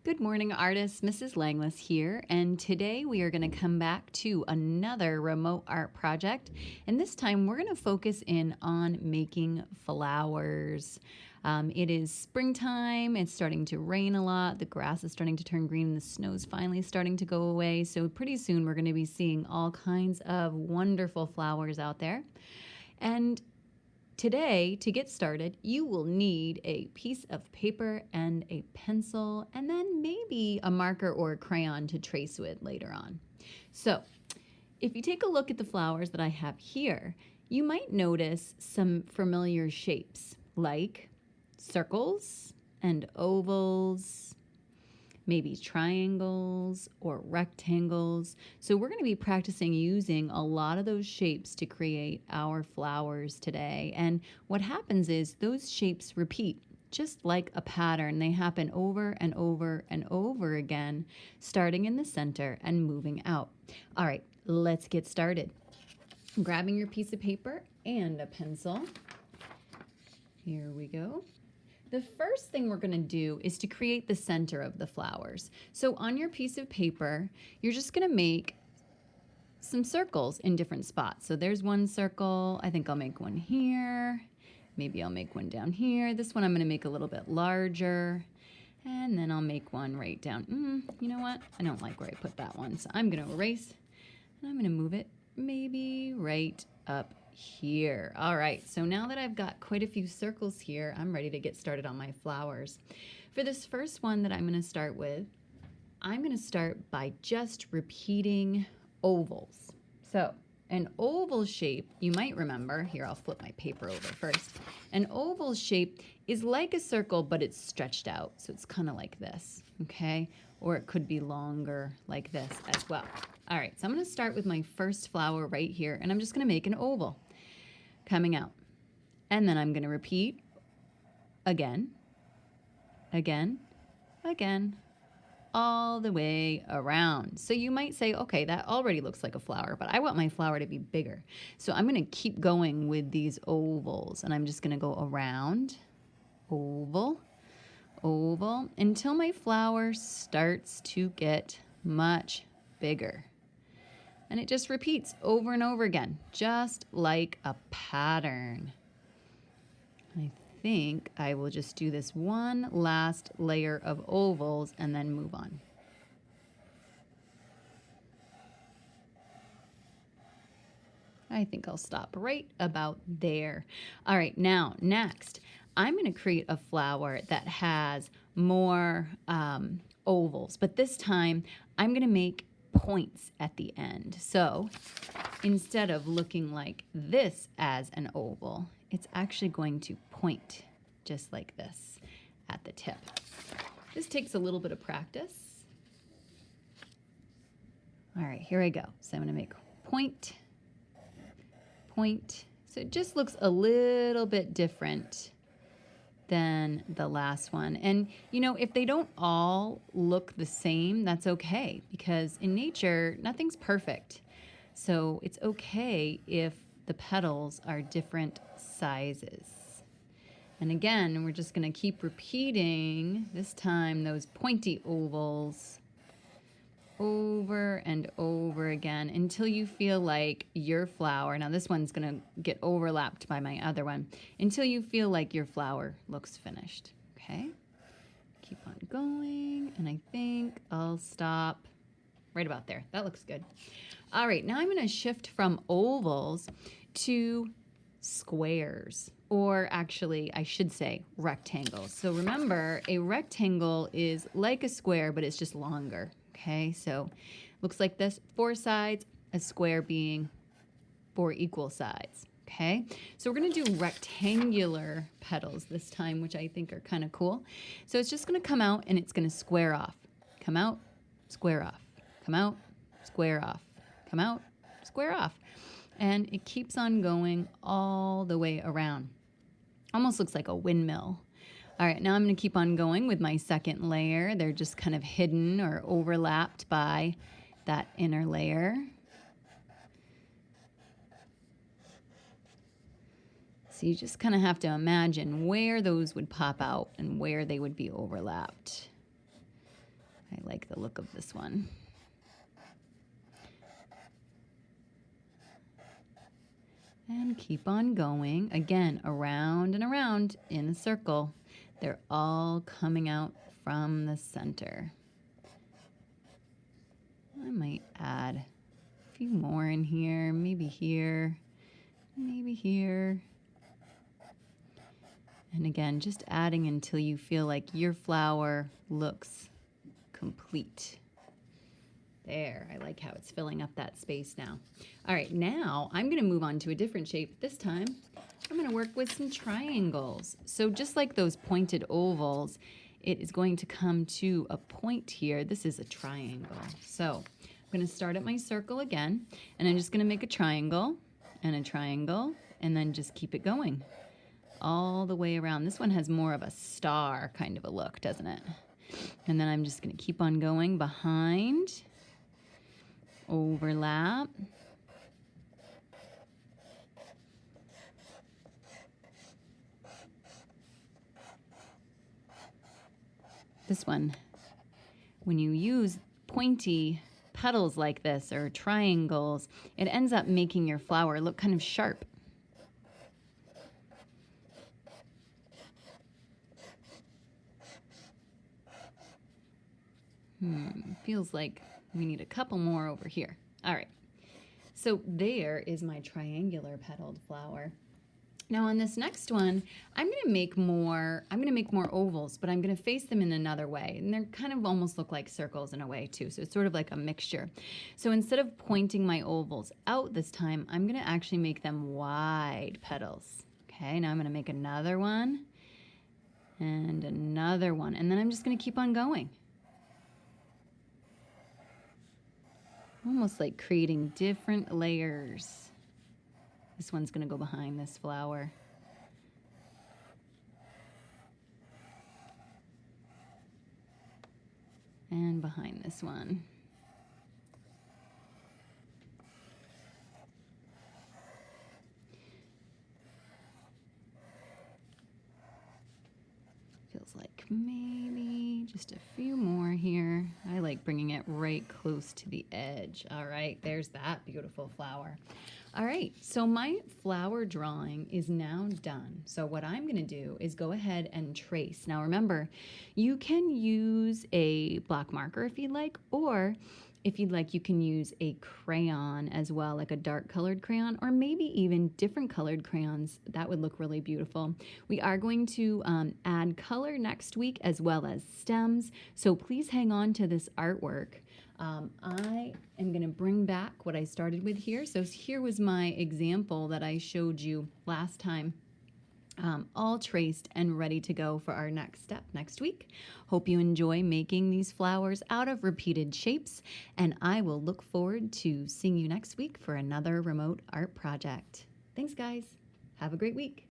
Good morning, artists. Mrs. Langless here, and today we are going to come back to another remote art project, and this time we're going to focus in on making flowers. It is springtime, it's starting to rain a lot, the grass is starting to turn green, the snow's finally starting to go away, so pretty soon we're going to be seeing all kinds of wonderful flowers out there. And today, to get started, you will need a piece of paper and a pencil, and then maybe a marker or a crayon to trace with later on. So, if you take a look at the flowers that I have here, you might notice some familiar shapes like circles and ovals, maybe triangles or rectangles. So we're going to be practicing using a lot of those shapes to create our flowers today. And what happens is those shapes repeat just like a pattern. They happen over and over and over again, starting in the center and moving out. All right, let's get started. Grabbing your piece of paper and a pencil. Here we go. The first thing we're going to do is to create the center of the flowers. So on your piece of paper, you're just going to make some circles in different spots. So there's one circle. I think I'll make one here. Maybe I'll make one down here. This one I'm going to make a little bit larger. And then I'll make one right down. You know what? I don't like where I put that one. So I'm going to erase and I'm going to move it maybe right up here. All right, so now that I've got quite a few circles here, I'm ready to get started on my flowers. For this first one that I'm going to start with, I'm going to start by just repeating ovals. So an oval shape, you might remember, here I'll flip my paper over first. An oval shape is like a circle, but it's stretched out. So it's kind of like this, okay? Or it could be longer like this as well. All right, so I'm going to start with my first flower right here, and I'm just going to make an oval coming out. And then I'm going to repeat again, again, again, all the way around. So you might say, okay, that already looks like a flower, but I want my flower to be bigger. So I'm going to keep going with these ovals, and I'm just going to go around, oval, oval, until my flower starts to get much bigger. And it just repeats over and over again, just like a pattern. I think I will just do this one last layer of ovals and then move on. I think I'll stop right about there. All right, now next, I'm going to create a flower that has more ovals, but this time I'm going to make points at the end. So instead of looking like this as an oval, it's actually going to point just like this at the tip. This takes a little bit of practice. All right, here I go. So I'm going to make point, point. So it just looks a little bit different than the last one. And you know, if they don't all look the same, that's okay, because in nature, nothing's perfect. So it's okay if the petals are different sizes. And again, we're just going to keep repeating, this time, those pointy ovals over and over again until you feel like your flower, now this one's going to get overlapped by my other one, until you feel like your flower looks finished, okay? Keep on going, and I think I'll stop right about there. That looks good. All right, now I'm going to shift from ovals to squares, or actually, I should say rectangles. So remember, a rectangle is like a square, but it's just longer. Okay, so looks like this, 4 sides, a square being 4 equal sides. Okay, so we're going to do rectangular petals this time, which I think are kind of cool. So it's just going to come out and it's going to square off. Come out, square off. Come out, square off. Come out, square off. And it keeps on going all the way around. Almost looks like a windmill. All right, now I'm going to keep on going with my second layer. They're just kind of hidden or overlapped by that inner layer. So you just kind of have to imagine where those would pop out and where they would be overlapped. like the look of this one. And keep on going. Again, around and around in a circle. They're all coming out from the center. I might add a few more in here, maybe here, maybe here. And again, just adding until you feel like your flower looks complete. There, I like how it's filling up that space now. All right, now I'm gonna move on to a different shape. This time, I'm gonna work with some triangles. So just like those pointed ovals, it is going to come to a point here. This is a triangle. So I'm gonna start at my circle again, and I'm just gonna make a triangle, and then just keep it going all the way around. This one has more of a star kind of a look, doesn't it? And then I'm just gonna keep on going behind, overlap, this one, when you use pointy petals like this or triangles, it ends up making your flower look kind of sharp. Feels like we need a couple more over here. All right, so there is my triangular petaled flower. Now on this next one, I'm gonna make more ovals, but I'm gonna face them in another way. And they kind of almost look like circles in a way too. So it's sort of like a mixture. So instead of pointing my ovals out this time, I'm gonna actually make them wide petals. Okay, now I'm gonna make another one and another one. And then I'm just gonna keep on going. Almost like creating different layers. This one's going to go behind this flower. And behind this one. Feels like maybe just a few more here. I like bringing it right close to the edge. All right, there's that beautiful flower. All right, so my flower drawing is now done. So what I'm gonna do is go ahead and trace. Now remember, you can use a black marker if you'd like, or if you'd like, you can use a crayon as well, like a dark colored crayon, or maybe even different colored crayons. That would look really beautiful. We are going to add color next week as well as stems. So please hang on to this artwork. I am going to bring back what I started with here. So here was my example that I showed you last time. All traced and ready to go for our next step next week. Hope you enjoy making these flowers out of repeated shapes, and I will look forward to seeing you next week for another remote art project. Thanks, guys. Have a great week.